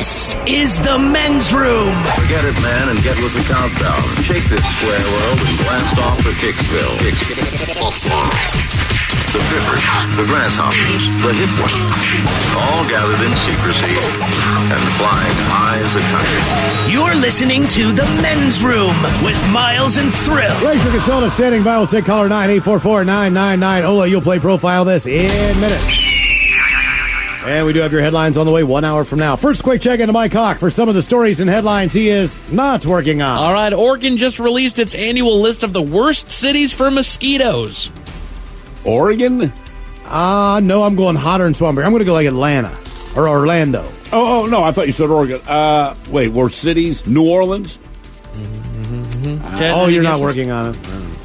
This is the men's room. Forget it, man, and get with the countdown. Shake this square world and blast off for Kicksville. The Biffers, the Grasshoppers, the Hip Ones, all gathered in secrecy and flying high as a kite. You're listening to the men's room with Miles and Thrill. Racer Consultant standing by. We'll take caller 9-844-999. Ola, you'll play Profile This in minutes. And we do have your headlines on the way 1 hour from now. First, quick check into Mike Hawk for some of the stories and headlines he is not working on. All right, Oregon just released its annual list of the worst cities for mosquitoes. Oregon? No, I'm going hotter and swampier. I'm going to go like Atlanta or Orlando. Oh, no, I thought you said Oregon. Wait, worst cities? New Orleans? You're not working on it.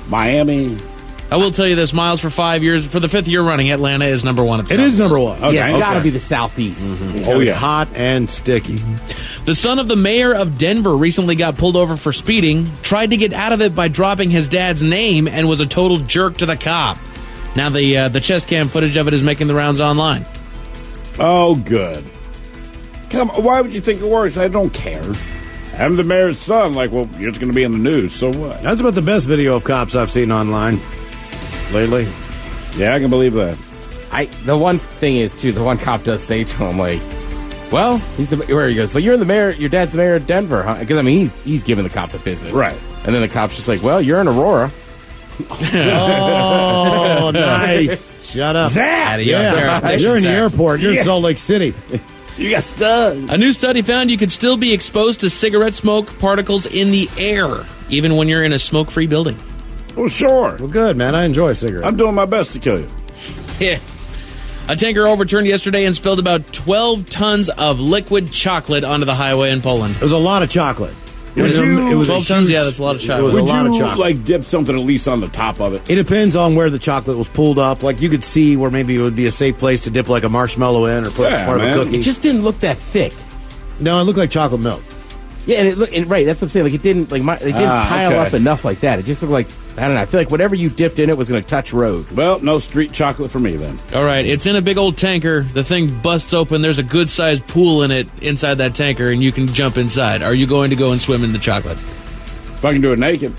Miami? I will tell you this, Miles, for 5 years, for the fifth year running, Atlanta is number one at the It is number one. Okay, yeah, it's got to be the Southeast. Mm-hmm. Oh, yeah. Hot and sticky. The son of the mayor of Denver recently got pulled over for speeding, tried to get out of it by dropping his dad's name, and was a total jerk to the cop. Now the chest cam footage of it is making the rounds online. Oh, good. Come on, why would you think it works? I don't care. I'm the mayor's son. Like, well, you're just going to be in the news, so what? That's about the best video of cops I've seen online lately. Yeah, I can believe that. The one thing is, too, the one cop does say to him, like, well, where he goes, so you're the mayor, your dad's the mayor of Denver, huh? Because, I mean, he's giving the cop the business. Right. And then the cop's just like, well, you're in Aurora. Oh, nice. Shut up. Out of your jurisdiction, You're in the sir. airport. You're in Salt Lake City. You got stung. A new study found you could still be exposed to cigarette smoke particles in the air, even when you're in a smoke-free building. Well, sure. Well, good, man. I enjoy cigarettes. I'm doing my best to kill you. Yeah. A tanker overturned yesterday and spilled about 12 tons of liquid chocolate onto the highway in Poland. It was a lot of chocolate. It was 12 tons? Yeah, that's a lot of chocolate. It was Would a lot you, of chocolate. like, dip something at least on the top of it? It depends on where the chocolate was pulled up. Like, you could see where maybe it would be a safe place to dip, like, a marshmallow in or put part of a cookie. It just didn't look that thick. No, it looked like chocolate milk. Yeah, right, that's what I'm saying. Like, it didn't pile up enough like that. It just looked like, I don't know, I feel like whatever you dipped in it was going to touch road. Well, no street chocolate for me, then. All right, it's in a big old tanker. The thing busts open. There's a good-sized pool in it inside that tanker, and you can jump inside. Are you going to go and swim in the chocolate? If I can do it naked.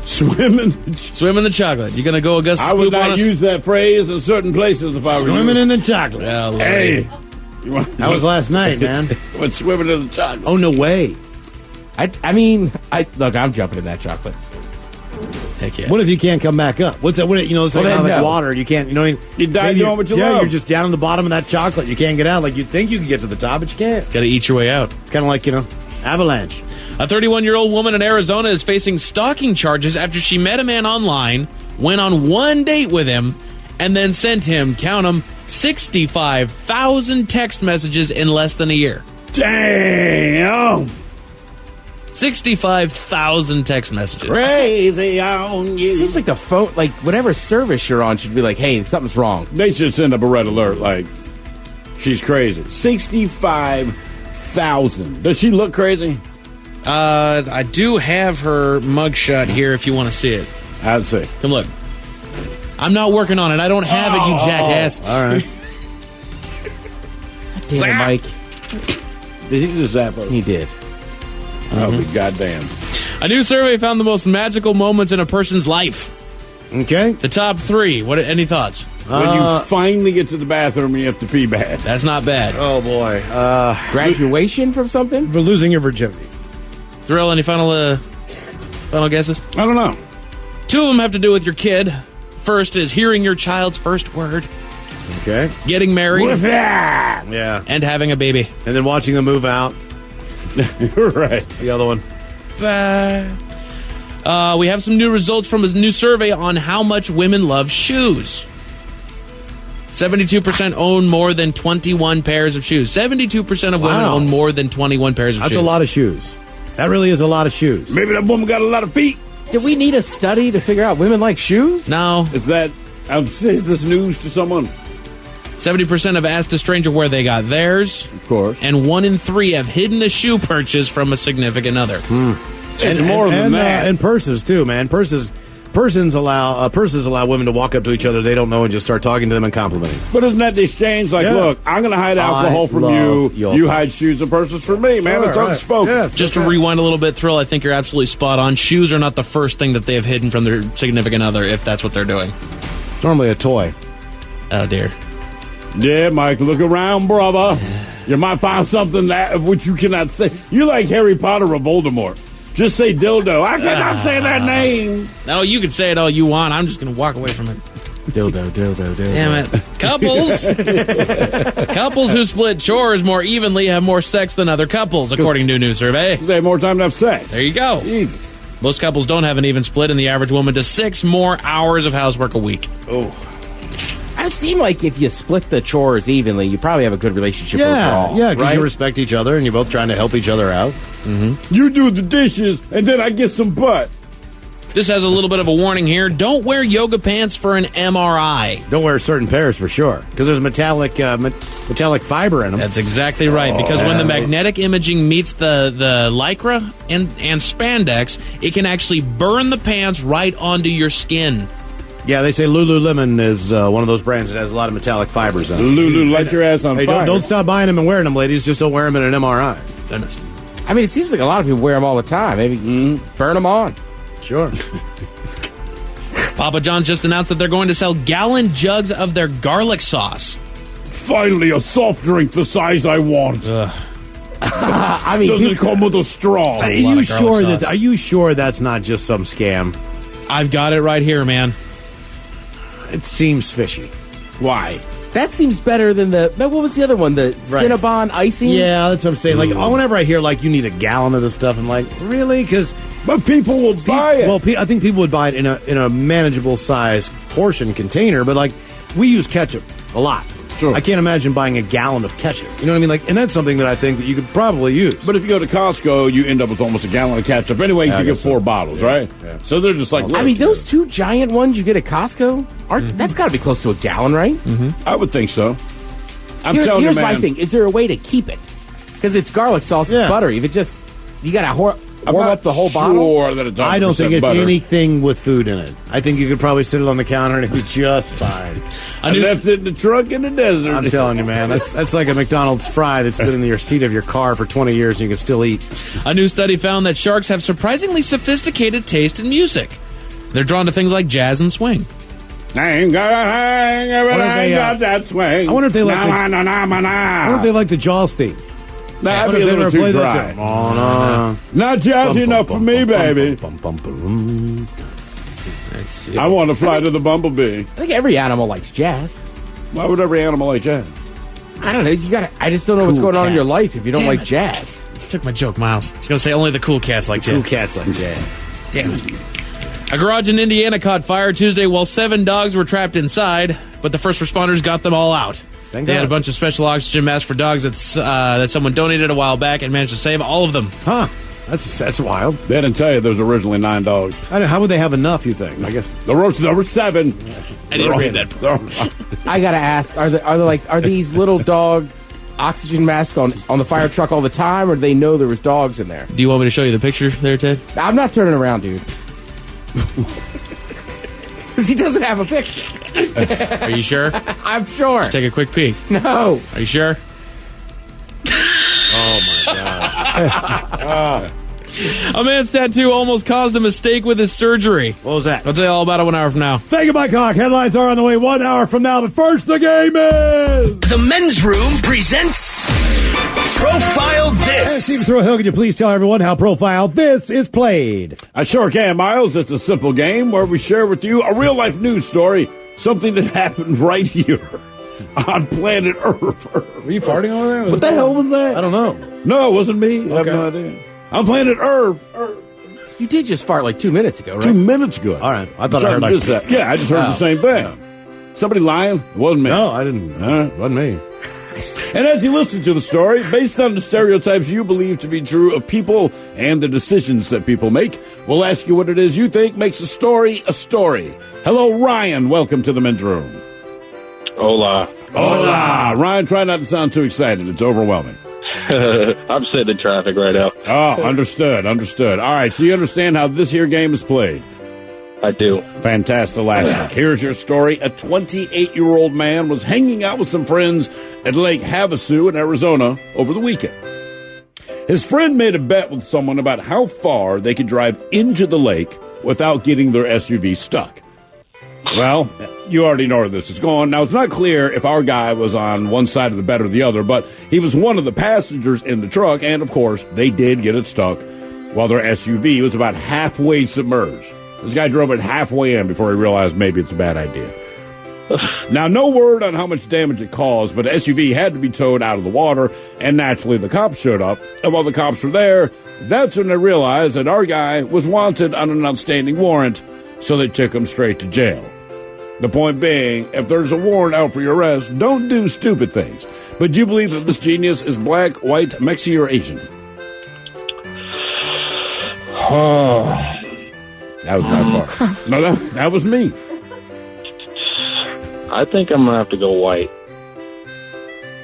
Swim in the chocolate. You going to go Augustus I would Gloop on not us? use that phrase in certain places if I were Swimming you. in the chocolate. Well, Lord. Hey. That was last night, man. Went swimming in the chocolate. Oh, no way. I mean, look, I'm jumping in that chocolate. Heck yeah. What if you can't come back up? What's that? It's like, then like no. water. You can't, You die maybe doing what you love. You're just down in the bottom of that chocolate. You can't get out. Like, you'd think you could get to the top, but you can't. Got to eat your way out. It's kind of like, avalanche. A 31-year-old woman in Arizona is facing stalking charges after she met a man online, went on one date with him, and then sent him, count them, 65,000 text messages in less than a year. Damn. 65,000 text messages. Crazy on you. Seems like the phone, like whatever service you're on should be like, hey, something's wrong. They should send up a red alert like, she's crazy. 65,000. Does she look crazy? I do have her mugshot here if you want to see it. I'd say. Come look. I'm not working on it. I don't have it, you jackass. All right. Damn it, Mike. Did he just zap us? He did. I'll be goddamn. A new survey found the most magical moments in a person's life. Okay. The top 3. Any thoughts? When you finally get to the bathroom and you have to pee bad. That's not bad. Oh, boy. Graduation from something? For losing your virginity. Thrill, any final guesses? I don't know. 2 of them have to do with your kid. First is hearing your child's first word, Okay. getting married, Yeah. and having a baby. And then watching them move out. Right. The other one. We have some new results from a new survey on how much women love shoes. 72% own more than 21 pairs of shoes. 72% of women own more than 21 pairs of shoes. That's a lot of shoes. That really is a lot of shoes. Maybe that woman got a lot of feet. Do we need a study to figure out women like shoes? No. Is this news to someone? 70% have asked a stranger where they got theirs. Of course. And 1 in 3 have hidden a shoe purchase from a significant other. It's more than that. And purses, too, man. Purses persons allow women to walk up to each other they don't know and just start talking to them and complimenting. But isn't that the exchange? Like, look, I'm going to hide alcohol from you. You hide shoes and purses from me, man. It's unspoken. Yeah, just to rewind a little bit, Thrill, I think you're absolutely spot on. Shoes are not the first thing that they have hidden from their significant other, if that's what they're doing. It's normally a toy. Oh, dear. Yeah, Mike, look around, brother. You might find something that which you cannot say. You're like Harry Potter or Voldemort. Just say dildo. I cannot say that name. No, you can say it all you want. I'm just going to walk away from it. Dildo. Damn it. Couples who split chores more evenly have more sex than other couples, according to a new survey. They have more time to have sex. There you go. Jesus. Most couples don't have an even split, and the average woman does 6 more hours of housework a week. Oh. It seems like if you split the chores evenly, you probably have a good relationship overall. Yeah, because right? you respect each other and you're both trying to help each other out. Mm-hmm. You do the dishes, and then I get some butt. This has a little bit of a warning here. Don't wear yoga pants for an MRI. Don't wear certain pairs for sure, because there's metallic fiber in them. That's exactly right, because when the magnetic imaging meets the lycra and spandex, it can actually burn the pants right onto your skin. Yeah, they say Lululemon is one of those brands that has a lot of metallic fibers in it. Lulu, light your ass on Hey, fire. don't stop buying them and wearing them, ladies. Just don't wear them in an MRI. Goodness. I mean, it seems like a lot of people wear them all the time. Maybe burn them on. Sure. Papa John's just announced that they're going to sell gallon jugs of their garlic sauce. Finally, a soft drink the size I want. I mean, Doesn't come with a straw. Are you sure that's not just some scam? I've got it right here, man. It seems fishy. Why? that seems better than what was the other one? The Cinnabon icing? Yeah, that's what I'm saying. Like, whenever I hear, like, you need a gallon of this stuff, I'm like, really? But people will buy it. Well, I think people would buy it in a manageable size portion container, but, like, we use ketchup a lot. Sure. I can't imagine buying a gallon of ketchup. You know what I mean? Like, and that's something that I think that you could probably use. But if you go to Costco, you end up with almost a gallon of ketchup. Anyway, you get 4 bottles, right? Yeah. So they're just like... I mean, those 2 giant ones you get at Costco, that's got to be close to a gallon, right? Mm-hmm. I would think so. Here's man. My thing. Is there a way to keep it? Because it's garlic sauce, it's buttery. If it just... You got to warm up the whole bottle? That it's I don't think it's butter. anything with food in it. I think you could probably sit it on the counter and it'd be just fine. I left it in the trunk in the desert. I'm telling you, man. That's like a McDonald's fry that's been in your seat of your car for 20 years and you can still eat. A new study found that sharks have surprisingly sophisticated taste in music. They're drawn to things like jazz and swing. I ain't got that swing. I wonder if they like the Jaws theme. That'd be a little too dry. Not jazzy enough for me, baby. I want to fly to the bumblebee. I think every animal likes jazz. Why would every animal like jazz? I don't know. I just don't know what's going on in your life if you don't like jazz. Took my joke, Miles. I was going to say only the cool cats like jazz. Cool cats like jazz. Damn it. A garage in Indiana caught fire Tuesday while 7 dogs were trapped inside, but the first responders got them all out. They had a bunch of special oxygen masks for dogs that someone donated a while back and managed to save all of them. Huh. That's wild. They didn't tell you there's originally 9 dogs. How would they have enough, you think? I guess. There were 7. I didn't read that. I got to ask, are these little dog oxygen masks on the fire truck all the time, or do they know there was dogs in there? Do you want me to show you the picture there, Ted? I'm not turning around, dude. Because he doesn't have a picture. Are you sure? I'm sure. Let's take a quick peek. No. Are you sure? Oh, my God. A man's tattoo almost caused a mistake with his surgery. What was that? I'll tell you all about it 1 hour from now. Thank you, Mike Hawk. Headlines are on the way 1 hour from now, but first the game is... The Men's Room presents Profile This. Steve Thrill, can you please tell everyone how Profile This is played? I sure can, Miles. It's a simple game where we share with you a real-life news story, something that happened right here on planet Earth. Were you farting over there? What the hell was that? I don't know. No, it wasn't me. I have no idea. On planet Earth. You did just fart like 2 minutes ago, right? 2 minutes ago. All right. I thought I heard like... Yeah, I just heard the same thing. Yeah. Somebody lying? It wasn't me. No, I didn't. It wasn't me. And as you listen to the story, based on the stereotypes you believe to be true of people and the decisions that people make, we'll ask you what it is you think makes a story a story. Hello, Ryan. Welcome to the Men's Room. Hola. Hola. Ryan, try not to sound too excited. It's overwhelming. I'm sitting in traffic right now. Oh, understood. All right, so you understand how this here game is played. I do. Fantastic. Here's your story. A 28-year-old man was hanging out with some friends at Lake Havasu in Arizona over the weekend. His friend made a bet with someone about how far they could drive into the lake without getting their SUV stuck. Well, you already know where this is going. Now, it's not clear if our guy was on one side of the bet or the other, but he was one of the passengers in the truck, and, of course, they did get it stuck while their SUV was about halfway submerged. This guy drove it halfway in before he realized maybe it's a bad idea. Now, no word on how much damage it caused, but the SUV had to be towed out of the water, and naturally the cops showed up. And while the cops were there, that's when they realized that our guy was wanted on an outstanding warrant, so they took him straight to jail. The point being, if there's a warrant out for your arrest, don't do stupid things. But do you believe that this genius is black, white, Mexican, or Asian? That was not far. No, that was me. I think I'm going to have to go white.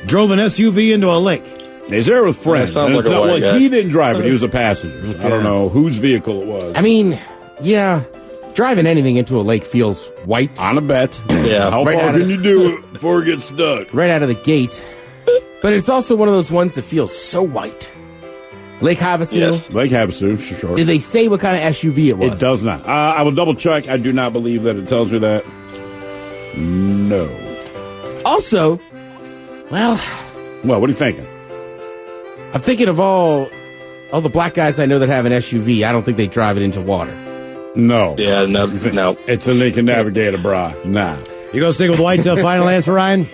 Drove an SUV into a lake. He's there with friends. Sounds like a white guy. He didn't drive it. He was a passenger. I don't know whose vehicle it was. I mean, yeah, driving anything into a lake feels white. On a bet. Yeah. How Right far out of can you do it before it gets stuck? Right out of the gate. But it's also one of those ones that feels so white. Lake Havasu. Yes. Lake Havasu, sure. Did they say what kind of SUV it was? It does not. I will double check. I do not believe that it tells me that. No. Also, well, Well, what are you thinking? I'm thinking of all the black guys I know that have an SUV. I don't think they drive it into water. No. Yeah, no. It's a Lincoln Navigator, brah. Nah. You going to stick with white final answer, Ryan?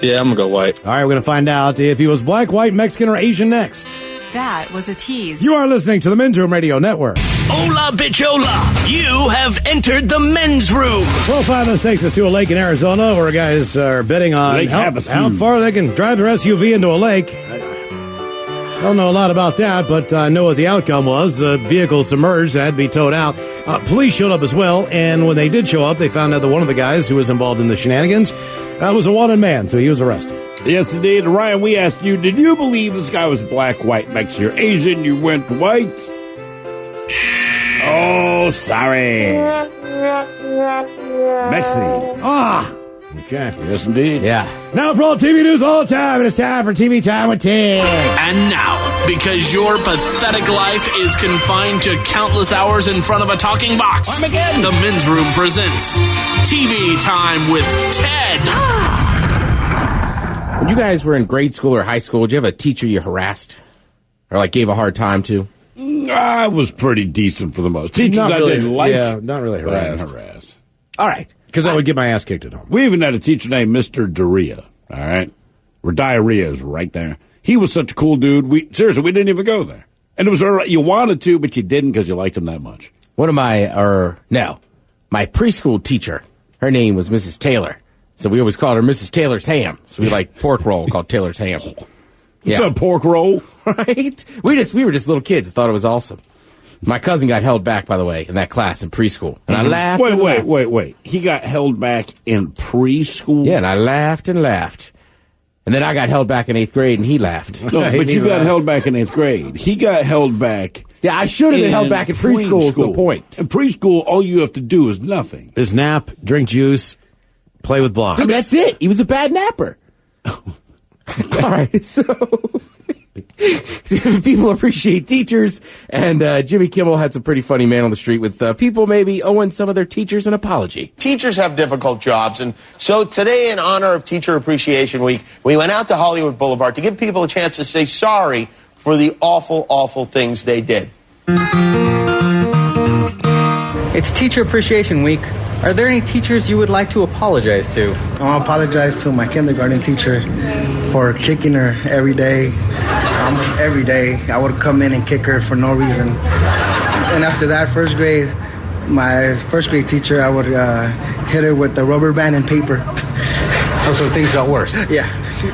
Yeah, I'm going to go white. All right, we're going to find out if he was black, white, Mexican, or Asian next. That was a tease. You are listening to the Men's Room Radio Network. Hola, bitch, hola. You have entered the men's room. Profile this takes us to a lake in Arizona where guys are betting on Lake how Havasu. far they can drive their SUV into a lake. I don't know a lot about that, but I know what the outcome was. The vehicle submerged and had to be towed out. Police showed up as well, and when they did show up, they found out that one of the guys who was involved in the shenanigans was a wanted man, so he was arrested. Yes, indeed. Ryan, we asked you, did you believe this guy was black, white, Mexican, or Asian? You went white. Oh, sorry. Mexican. Ah! Okay. Yes, indeed. Yeah. Now for all TV news all the time, it's time for TV Time with Tim. And now, because your pathetic life is confined to countless hours in front of a talking box, the Men's Room presents TV Time with Ted. When you guys were in grade school or high school, did you have a teacher you harassed? Or like gave a hard time to? I was pretty decent for the most. Teachers Not I really, didn't like. yeah, not really but I didn't harassed. harass. All right. Because I would get my ass kicked at home. We even had a teacher named Mr. Diarrhea, all right? Where diarrhea is right there. He was such a cool dude. We didn't even go there. And it was all right. You wanted to, but you didn't because you liked him that much. My preschool teacher, her name was Mrs. Taylor. So we always called her Mrs. Taylor's Ham. So we like pork roll called Taylor's Ham. What's up, pork roll? Right? We were just little kids that thought it was awesome. My cousin got held back, by the way, in that class in preschool. And I laughed. Wait. He got held back in preschool? Yeah, and I laughed and laughed. And then I got held back in 8th grade, and he laughed. No, but you got held back in 8th grade. He got held back. Yeah, I should have been held back in preschool is the point. In preschool, all you have to do is nothing. Is nap, drink juice, play with blocks. Dude, that's it. He was a bad napper. All right, so people appreciate teachers, and Jimmy Kimmel had some pretty funny man on the street with people maybe owing some of their teachers an apology. Teachers have difficult jobs, and so today, in honor of Teacher Appreciation Week, we went out to Hollywood Boulevard to give people a chance to say sorry for the awful, awful things they did. It's Teacher Appreciation Week. Are there any teachers you would like to apologize to? I want to apologize to my kindergarten teacher for kicking her every day. Every day, I would come in and kick her for no reason. And after that, first grade, my first grade teacher, I would hit her with the rubber band and paper. Oh, so things got worse. Yeah.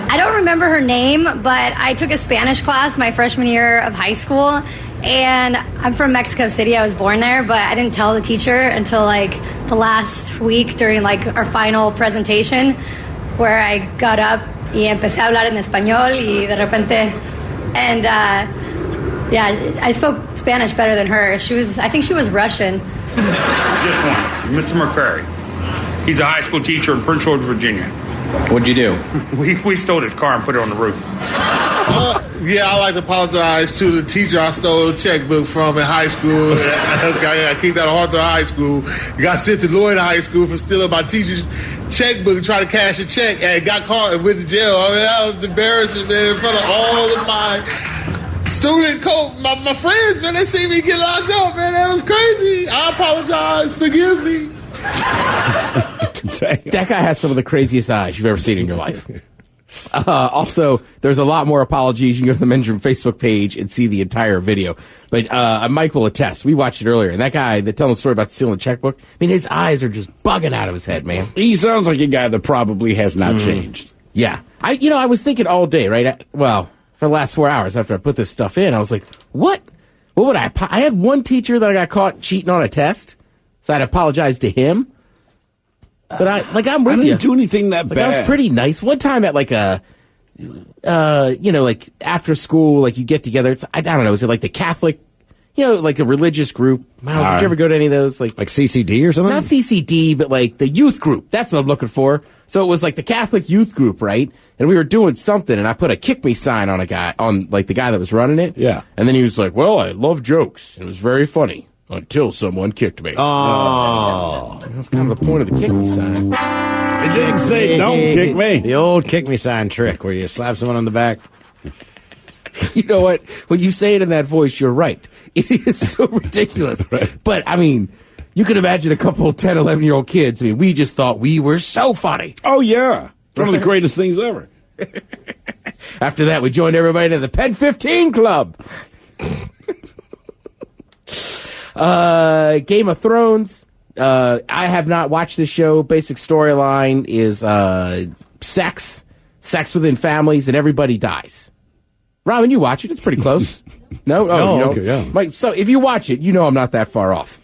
I don't remember her name, but I took a Spanish class my freshman year of high school. And I'm from Mexico City. I was born there, but I didn't tell the teacher until like the last week during like our final presentation, where I got up y empecé a hablar en español y de repente, and I spoke Spanish better than her. I think she was Russian, Just one. Mr. McCrary. He's a high school teacher in Prince George, Virginia. What'd you do? We stole his car and put it on the roof. Yeah, I like to apologize to the teacher I stole a checkbook from in high school. I kicked out of Arthur High School. Got sent to Lloyd High School for stealing my teacher's checkbook and trying to cash a check, and got caught and went to jail. I mean, that was embarrassing, man, in front of all of my my friends, man. They see me get locked up, man. That was crazy. I apologize. Forgive me. That guy has some of the craziest eyes you've ever seen in your life. Also, there's a lot more apologies. You can go to the Men's Room Facebook page and see the entire video. But Mike will attest. We watched it earlier, and that guy that telling the story about stealing the checkbook, I mean, his eyes are just bugging out of his head, man. He sounds like a guy that probably has not changed. Yeah. I was thinking all day, right? For the last 4 hours after I put this stuff in, I was like, what would I had one teacher that I got caught cheating on a test, so I'd apologize to him. But I'm with you. I didn't do anything that bad. That was pretty nice. One time at like a, like after school, like you get together. I don't know. Is it like the Catholic, like a religious group? Miles, did you ever go to any of those? Like CCD or something? Not CCD, but like the youth group. That's what I'm looking for. So it was like the Catholic youth group, right? And we were doing something, and I put a kick me sign on the guy that was running it. Yeah. And then he was like, well, I love jokes. It was very funny. Until someone kicked me. Oh. That's kind of the point of the kick me sign. It didn't say don't kick me. The old kick me sign trick where you slap someone on the back. You know what? When you say it in that voice, you're right. It is so ridiculous. Right. But, I mean, you can imagine a couple of 10, 11-year-old kids. I mean, we just thought we were so funny. Oh, yeah. One of the greatest things ever. After that, we joined everybody to the Pen 15 Club. Game of Thrones. I have not watched this show. Basic storyline is sex within families, and everybody dies. Robin, you watch it. It's pretty close. No? Oh, okay, yeah. Mike, so if you watch it, you know I'm not that far off.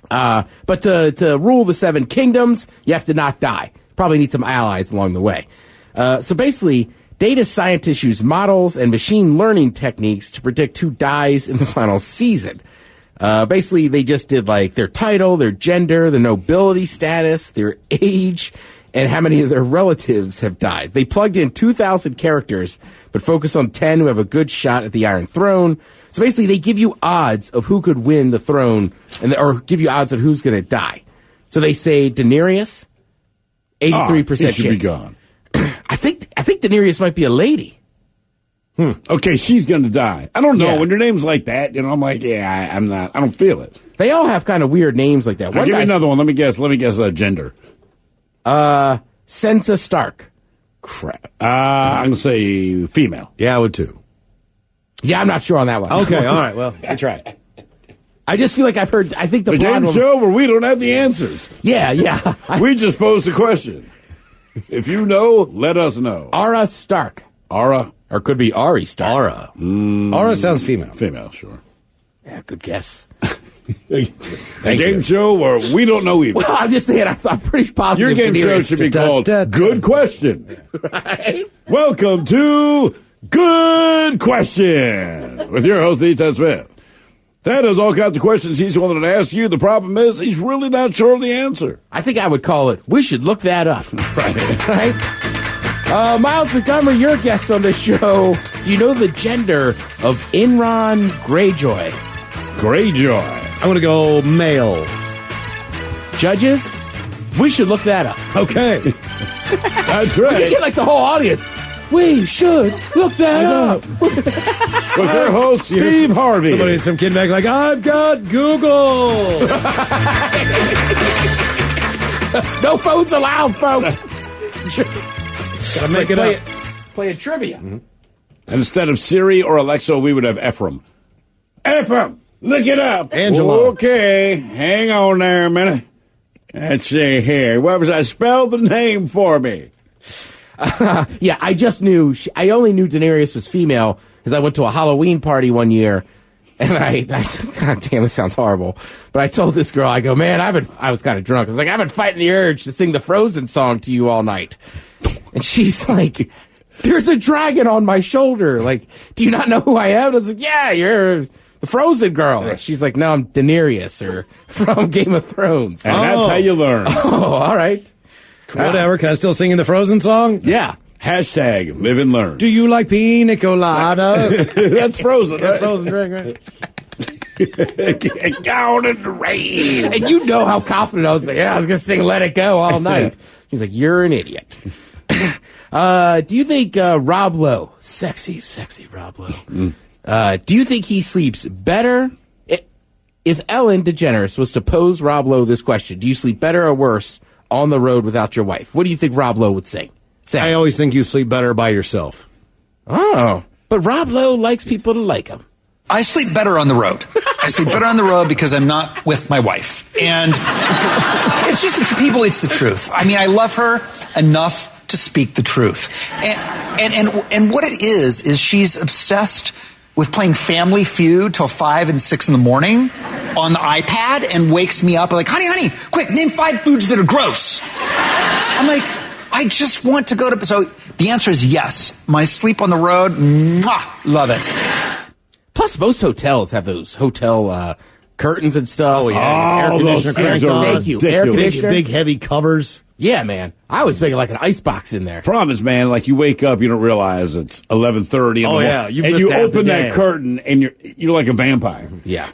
But to rule the Seven Kingdoms, you have to not die. Probably need some allies along the way. So basically, data scientists use models and machine learning techniques to predict who dies in the final season. Basically, they just did like their title, their gender, their nobility status, their age, and how many of their relatives have died. They plugged in 2,000 characters, but focus on 10 who have a good shot at the Iron Throne. So basically, they give you odds of who could win the throne, or give you odds of who's going to die. So they say Daenerys, 83% he should chance. be gone. I think Daenerys might be a lady. Okay, she's going to die. I don't know. Yeah. When your name's like that, I'm like, I'm not. I don't feel it. They all have kind of weird names like that. Give me another one. Let me guess. Gender. Sansa Stark. Crap. I'm going to say female. Yeah, I would too. Yeah, I'm not sure on that one. Okay, all right. Well, good try. I just feel like I think the game show where we don't have the answers. Yeah. We just posed the question. If you know, let us know. Arya Stark. Ara. Or could be Ari Stark. Ara. Ara sounds female. Female, sure. Yeah, good guess. A game show where we don't know either. Well, I'm just saying, I'm pretty positive. Your game show should be called Good Question. Right? Welcome to Good Question with your host, Ted Smith. Ted has all kinds of questions he's wanted to ask you. The problem is he's really not sure of the answer. I think I would call it, we should look that up. Right? Miles Montgomery, your guest on this show. Do you know the gender of Imran Greyjoy? Greyjoy. I'm going to go male. Judges, we should look that up. Okay. That's right. You get like the whole audience. We should look that up. With your host, Steve Harvey. Some kid back like, I've got Google. No phones allowed, folks. Gotta make it up. Play a trivia. Mm-hmm. And instead of Siri or Alexa, we would have Ephraim. Ephraim, look it up. Angelo. Okay, hang on there a minute. Let's see here. What was I? Spell the name for me. Yeah, I just knew. I only knew Daenerys was female because I went to a Halloween party one year, and I said, God damn, this sounds horrible. But I told this girl, I go, man, I was kind of drunk. I was like, I've been fighting the urge to sing the Frozen song to you all night. And she's like, there's a dragon on my shoulder. Like, do you not know who I am? I was like, yeah, you're the Frozen girl. She's like, no, I'm Daenerys or from Game of Thrones. And that's how you learn. Oh, all right. Whatever. Can I still sing in the Frozen song? Yeah. Hashtag live and learn. Do you like pina coladas? That's Frozen. That's Frozen drink, right? Get down in the rain. And you know how confident I was. Like, I was going to sing Let It Go all night. She's like, you're an idiot. Do you think Rob Lowe, sexy Rob Lowe, do you think he sleeps better? If Ellen DeGeneres was to pose Rob Lowe this question, do you sleep better or worse on the road without your wife? What do you think Rob Lowe would say? I always think you sleep better by yourself. Oh, but Rob Lowe likes people to like him. I sleep better on the road. I sleep better on the road because I'm not with my wife. And it's just it's the truth. I mean, I love her enough to speak the truth. And what it is she's obsessed with playing Family Feud till 5 and 6 in the morning on the iPad and wakes me up like, honey, quick, name 5 foods that are gross. I'm like, I just want to go to... So the answer is yes. My sleep on the road, love it. Plus, most hotels have those hotel curtains and stuff. Oh, yeah. Air conditioner cranked on. Thank you. Air conditioner. Big, heavy covers. Yeah, man. I was making like an icebox in there. Problem is, man, like you wake up, you don't realize it's 11:30 in the morning. Yeah, and you open that curtain, and you're like a vampire. Yeah.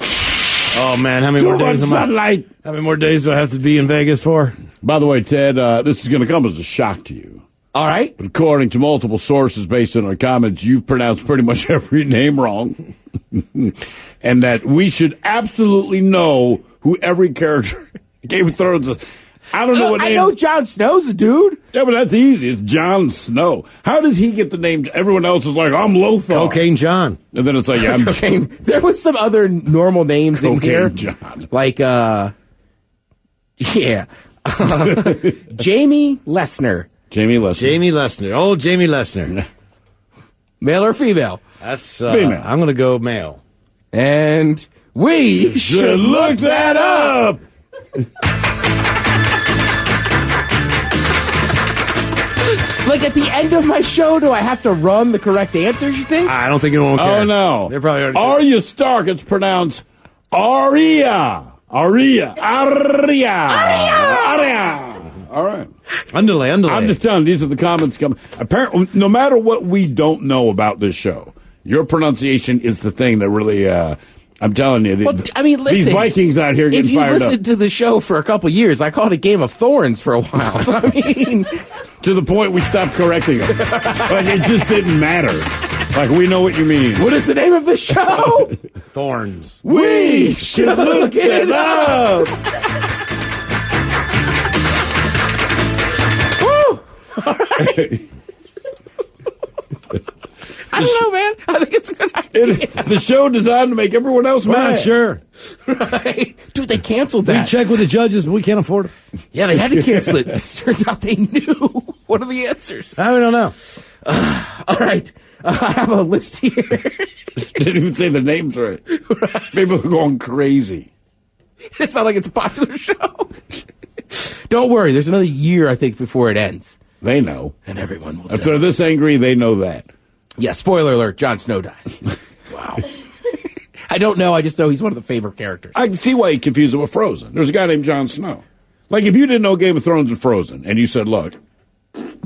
Oh, man, how many more days How many more days do I have to be in Vegas for? By the way, Ted, this is going to come as a shock to you. All right. But according to multiple sources based on our comments, you've pronounced pretty much every name wrong. And that we should absolutely know who every character in Game of Thrones is. I don't know what name. I know Jon Snow's a dude. Yeah, but that's easy. It's Jon Snow. How does he get the name? Everyone else is like, I'm Lothar. Cocaine John. And then it's like, I'm Cocaine. There was some other normal names in here. John. Like, yeah. Jamie Lesnar. Jamie Lesnar. Oh, Jamie Lesnar. Male or female? That's female. I'm going to go male. And we should look that up. Like at the end of my show, do I have to run the correct answers, you think? I don't think anyone will care. Oh, no. They're probably already Arya Stark, it's pronounced Arya. Arya. All right. Underlay. I'm just telling you, these are the comments coming. Apparently, no matter what we don't know about this show, your pronunciation is the thing that really, I'm telling you. Well, I mean, listen, these Vikings out here getting fired up. If you listened to the show for a couple years, I called it Game of Thorns for a while. So, I mean... to the point we stopped correcting them. Like, it just didn't matter. Like, we know what you mean. What is the name of the show? Thorns. We should look it up. Woo! All right. I don't know, man. I think it's a good idea. The show designed to make everyone else mad. Sure. Right. Dude, they canceled that. We checked with the judges, but we can't afford it. Yeah, they had to cancel it. It turns out they knew. What are the answers? I don't know. All right. I have a list here. Didn't even say the names right. People are going crazy. It's not like it's a popular show. Don't worry. There's another year, I think, before it ends. They know. And everyone will If they're this angry, they know that. Yeah, spoiler alert, Jon Snow dies. Wow. I don't know, I just know he's one of the favorite characters. I can see why you confuse it with Frozen. There's a guy named Jon Snow. Like, if you didn't know Game of Thrones and Frozen, and you said, look,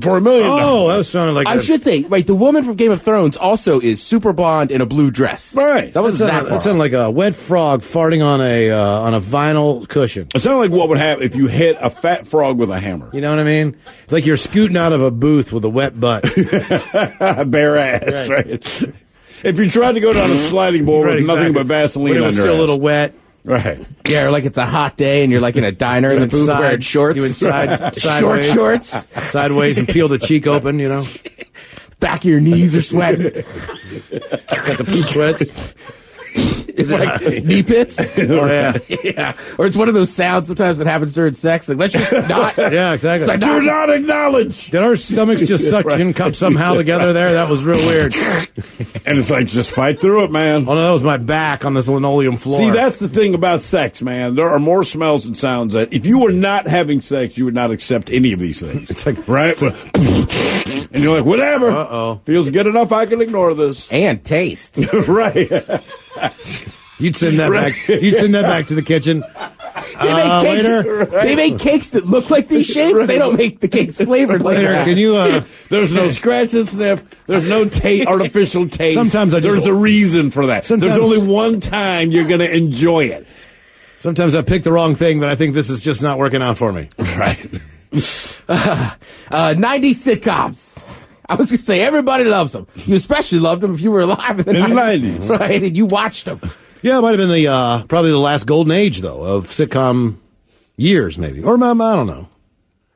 for $1 million... Oh, that sounded like I should say, right, the woman from Game of Thrones also is super blonde in a blue dress. Right. So that wasn't that far. That sounded like a wet frog farting on a vinyl cushion. It sounded like what would happen if you hit a fat frog with a hammer. You know what I mean? Like you're scooting out of a booth with a wet butt. Bare ass, right? If you tried to go down a sliding board with nothing but Vaseline but it was on your still a ass. little wet. Right. Yeah, or like it's a hot day and you're like in a diner in the booth wearing shorts. You inside short sideways, shorts. Sideways and peeled a cheek open, you know. Back of your knees are sweating. Got the poop sweats. It's like knee pits. Oh, yeah. Yeah. Or it's one of those sounds sometimes that happens during sex. Like, let's just not. Yeah, exactly. Like, Do not acknowledge. Did our stomachs just suction cup somehow together there? That was real weird. And it's like, just fight through it, man. Oh, no, that was my back on this linoleum floor. See, that's the thing about sex, man. There are more smells and sounds that if you were not having sex, you would not accept any of these things. It's like, right? And you're like, whatever. Uh-oh. Feels good enough, I can ignore this. And taste. Right. You'd send that back. You'd send that back to the kitchen. They make cakes that look like these shapes. Right. They don't make the cakes flavored like that. Can you? There's no scratch and sniff. There's no artificial taste. Sometimes there's a reason for that. Sometimes, there's only one time you're going to enjoy it. Sometimes I pick the wrong thing, but I think this is just not working out for me. Right. 90 sitcoms. I was going to say everybody loves them. You especially loved them if you were alive in the 90s. Right, and you watched them. Yeah, it might have been the probably the last golden age, though, of sitcom years, maybe. Or I don't know.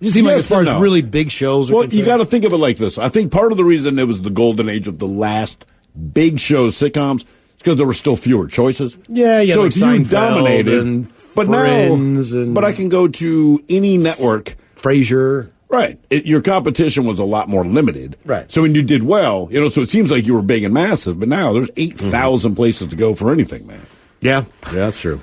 You seem like as far as really big shows are concerned. You got to think of it like this. I think part of the reason it was the golden age of the last big shows, sitcoms, is because there were still fewer choices. Yeah, so like if you dominated, and but Friends now, and but I can go to any network. Frasier. Right. Your competition was a lot more limited. Right. So when you did well, so it seems like you were big and massive, but now there's 8,000 places to go for anything, man. Yeah, that's true.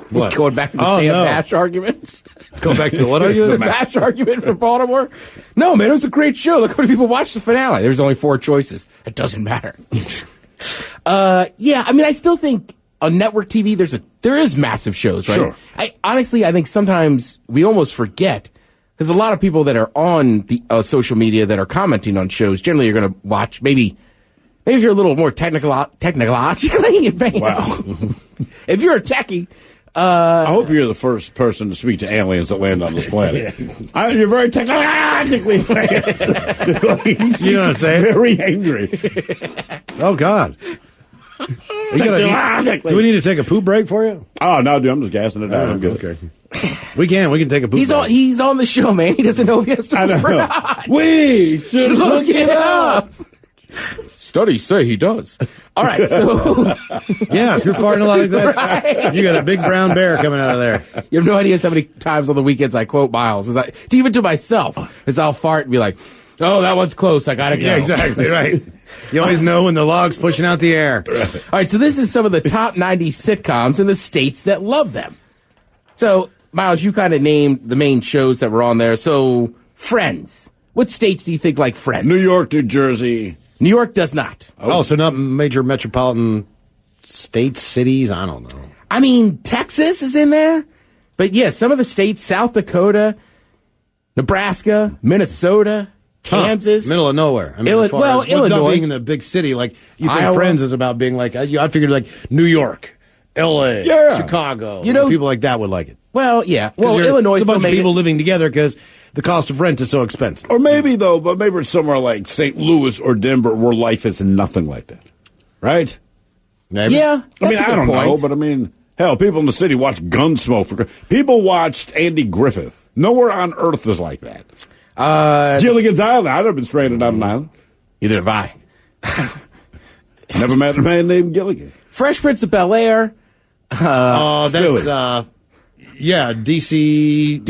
What? Going back to the Stan Bash argument? Go back to the what argument? The Bash argument for Baltimore? No, man, it was a great show. Look how many people watched the finale. There's only 4 choices. It doesn't matter. Yeah, I mean, I still think on network TV there is massive shows, right? Sure. I think sometimes we almost forget. Because a lot of people that are on the social media that are commenting on shows generally are going to watch maybe if you're a little more technologically advanced. Wow. If you're a techie. I hope you're the first person to speak to aliens that land on this planet. You're very technologically advanced. You know what I'm saying? Very angry. Oh, God. Do we need to take a poop break for you? Oh, no, dude, I'm just gassing it out. I'm good. Okay. We can take a poop break. He's on the show, man. He doesn't know if he has to poop or not. We should look it up. Studies say he does. All right, so... Yeah, if you're farting a lot like that, right. You got a big brown bear coming out of there. You have no idea how many times on the weekends I quote Miles. Even to myself, as I'll fart and be like, oh, that one's close. I got to go. Yeah, exactly, right. You always know when the log's pushing out the air. Right. All right, so this is some of the top 90 sitcoms in the states that love them. So, Miles, you kind of named the main shows that were on there. So, Friends. What states do you think like Friends? New York, New Jersey. New York does not. Oh, so not major metropolitan states, cities? I don't know. I mean, Texas is in there. But, yeah, some of the states, South Dakota, Nebraska, Minnesota, Kansas. Middle of nowhere. I mean, Illinois. Not being in a big city, like, you think Iowa. Friends is about being like, I figured like New York, L.A., Chicago. People like that would like it. Well, yeah. Well, Illinois it's a bunch still of people living together because the cost of rent is so expensive. Or maybe it's somewhere like St. Louis or Denver where life is nothing like that. Right? Maybe. Yeah. I mean, I don't know, but I mean, hell, people in the city watch Gunsmoke. People watched Andy Griffith. Nowhere on earth is like that. Gilligan's Island. I've never been stranded on an island. Neither have I. Never met a man named Gilligan. Fresh Prince of Bel-Air. That's... Yeah, D.C.,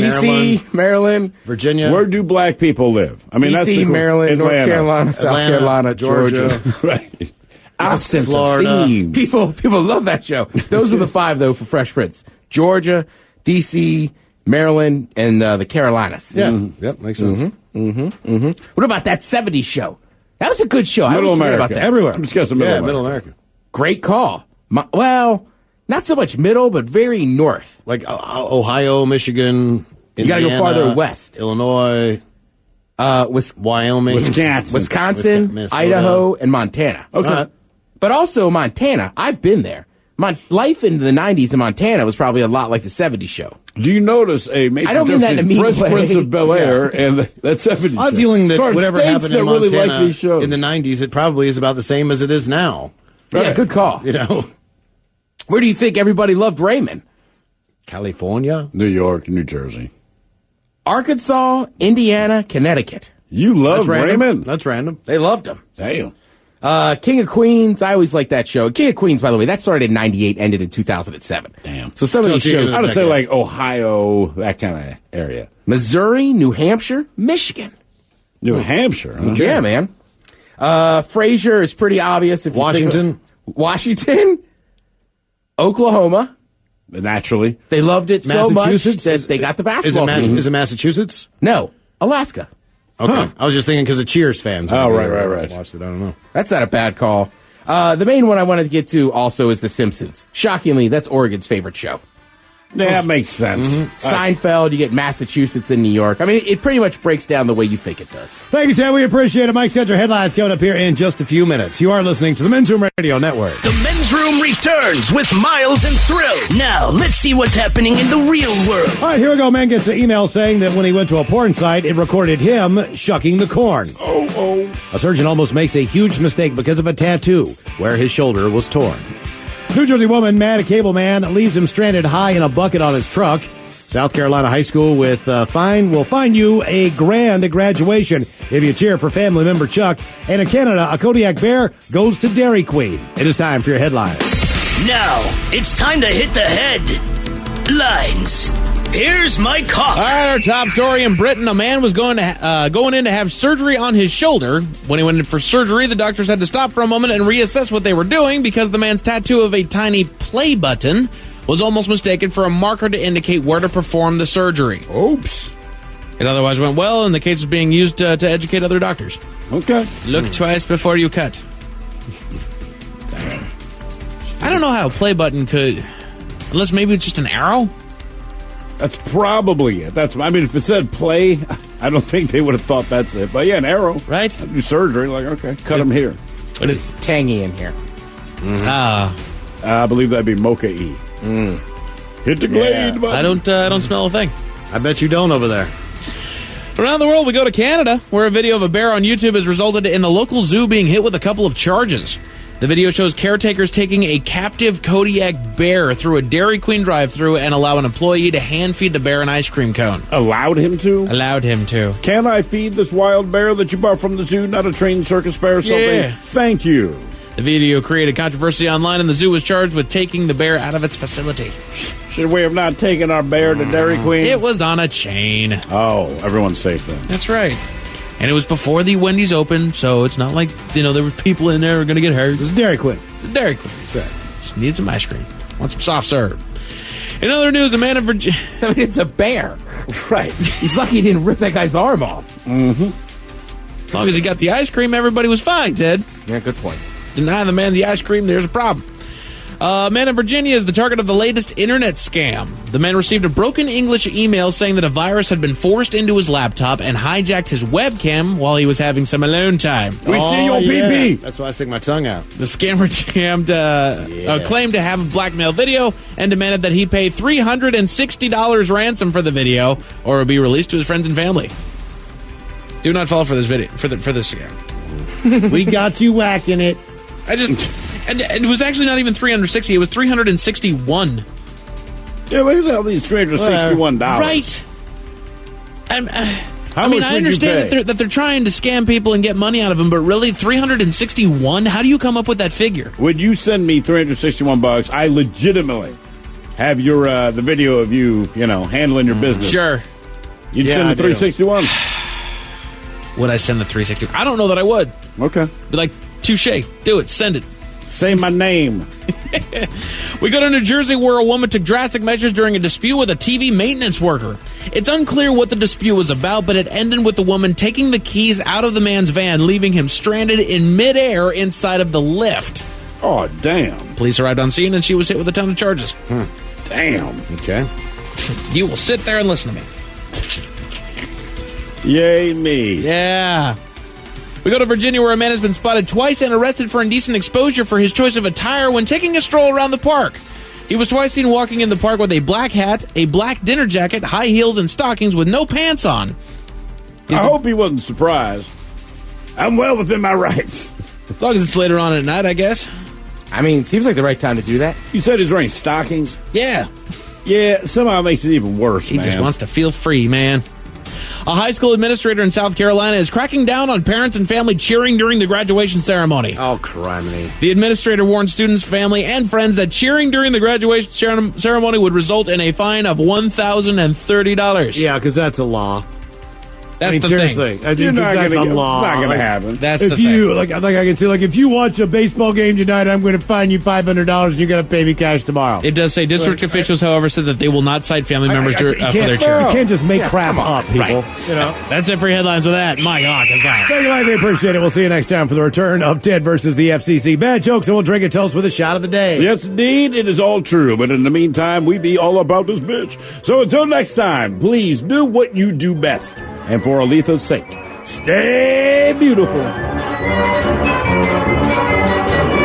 Maryland, Virginia. Where do black people live? I mean, D.C., that's Maryland, Atlanta. North Carolina, South Carolina, Georgia. Right. Our sense Florida. of theme. People love that show. Those were the 5, though, for Fresh Prince. Georgia, D.C., Maryland, and the Carolinas. Yeah. Yep, makes sense. What about that 70s show? That was a good show. Middle I always forget America. about that. Everywhere. I'm discussing Middle America. Middle America. Great call. Not so much middle, but very north. Like Ohio, Michigan, You got to go farther west. Illinois, Wyoming, Wisconsin, Minnesota. Idaho, and Montana. Okay. But also Montana. I've been there. Life in the 90s in Montana was probably a lot like the 70s show. Do you notice a major I don't mean that in a mean Fresh way. Prince of Bel-Air and that 70s show? I'm feeling that whatever happened in really Montana like these shows. in the 90s, it probably is about the same as it is now. Yeah, good call. You know, Where do you think everybody loved Raymond? California, New York, New Jersey. Arkansas, Indiana, Connecticut. You love Raymond? That's random. They loved him. Damn. King of Queens, I always liked that show. King of Queens, by the way, that started in 98, ended in 2007. Damn. So some of these shows... I would say like Ohio, that kind of area. Missouri, New Hampshire, Michigan. New Hampshire, huh? Yeah, man. Frasier is pretty obvious. If you Washington. Washington, Oklahoma. Naturally. They loved it so much Massachusetts? that they got the basketball team. Is it Massachusetts? No, Alaska. Okay. I was just thinking because of Cheers fans. Oh, right. Watched it. I don't know. That's not a bad call. The main one I wanted to get to also is The Simpsons. Shockingly, that's Oregon's favorite show. Yeah, that makes sense. Seinfeld, you get Massachusetts and New York. I mean, it pretty much breaks down the way you think it does. Thank you, Ted. We appreciate it. Mike's got your headlines coming up here in just a few minutes. You are listening to the Men's Room Radio Network. The Men's Room returns with Miles and Thrill. Now, let's see what's happening in the real world. All right, here we go. Man gets an email saying that when he went to a porn site, it recorded him shucking the corn. A surgeon almost makes a huge mistake because of a tattoo where his shoulder was torn. New Jersey woman mad at cable man leaves him stranded high in a bucket on his truck. South Carolina high school with fine will fine you $1,000 at graduation if you cheer for family member Chuck. And in Canada, a Kodiak bear goes to Dairy Queen. It is time for your headlines. Now, it's time to hit the headlines. Here's Mike Hawk. All right, our top story in Britain. A man was going in to have surgery on his shoulder. When he went in for surgery, the doctors had to stop for a moment and reassess what they were doing because the man's tattoo of a tiny play button was almost mistaken for a marker to indicate where to perform the surgery. Oops. It otherwise went well, and the case is being used to educate other doctors. Okay. Look twice before you cut. I don't know how a play button could... Unless maybe it's just an arrow? That's probably it. If it said play, I don't think they would have thought that's it. But yeah, an arrow. Right? Do surgery, like, okay, cut him here. But it's tangy in here. I believe that'd be mocha-y. Hit the glade button. I don't smell a thing. I bet you don't over there. Around the world, we go to Canada, where a video of a bear on YouTube has resulted in the local zoo being hit with a couple of charges. The video shows caretakers taking a captive Kodiak bear through a Dairy Queen drive-thru and allow an employee to hand-feed the bear an ice cream cone. Allowed him to? Allowed him to. Can I feed this wild bear that you bought from the zoo, not a trained circus bear or something? Yeah. Thank you. The video created controversy online, and the zoo was charged with taking the bear out of its facility. Should we have not taken our bear to Dairy Queen? It was on a chain. Oh, everyone's safe then. That's right. And it was before the Wendy's opened, so it's not like, there were people in there who were going to get hurt. It's Dairy Queen. It's a Dairy Queen. That's right. Just need some ice cream. Want some soft serve. In other news, a man in Virginia... It's a bear. Right. He's lucky he didn't rip that guy's arm off. As long as he got the ice cream, everybody was fine, Ted. Yeah, good point. Deny the man the ice cream, there's a problem. A man in Virginia is the target of the latest internet scam. The man received a broken English email saying that a virus had been forced into his laptop and hijacked his webcam while he was having some alone time. We see your PP. That's why I stick my tongue out. The scammer claimed to have a blackmail video and demanded that he pay $360 ransom for the video or it would be released to his friends and family. Do not fall for this video for this scam. We got you whacking it. And it was actually not even 360. It was 361. Yeah, where's all these $361? Right. And How much I would understand you pay? that they're trying to scam people and get money out of them, but really, 361? How do you come up with that figure? Would you send me $361? I legitimately have your the video of you, handling your business. Sure. You'd send the 361? Would I send the 360? I don't know that I would. Okay. Be like, touche. Do it. Send it. Say my name. We go to New Jersey where a woman took drastic measures during a dispute with a TV maintenance worker. It's unclear what the dispute was about, but it ended with the woman taking the keys out of the man's van, leaving him stranded in midair inside of the lift. Oh, damn. Police arrived on scene and she was hit with a ton of charges. Damn. Okay. You will sit there and listen to me. Yay me. Yeah. We go to Virginia where a man has been spotted twice and arrested for indecent exposure for his choice of attire when taking a stroll around the park. He was twice seen walking in the park with a black hat, a black dinner jacket, high heels, and stockings with no pants on. I hope he wasn't surprised. I'm well within my rights. As long as it's later on at night, I guess. I mean, it seems like the right time to do that. You said he's wearing stockings? Yeah. Yeah, somehow it makes it even worse, He just wants to feel free, man. A high school administrator in South Carolina is cracking down on parents and family cheering during the graduation ceremony. Oh, criminy. The administrator warned students, family, and friends that cheering during the graduation ceremony would result in a fine of $1,030. Yeah, because that's a law. That's the seriously, thing. I think You're not that's gonna a law. not going to happen. That's If the you thing. like I can say, like, if you watch a baseball game tonight, I'm going to fine you $500 and you're going to pay me cash tomorrow. It does say district officials, however, said that they will not cite family members for their You charity. can't just make crap up, people. Right. You know. That's it for your headlines with that. My God, Kazan. Thank you, Mike. We appreciate it. We'll see you next time for the return of Ted versus the FCC. Bad jokes, and we'll drink it. Tell us with a shot of the day. Yes, indeed, it is all true. But in the meantime, we be all about this bitch. So until next time, please do what you do best. And for Aletha's sake, stay beautiful.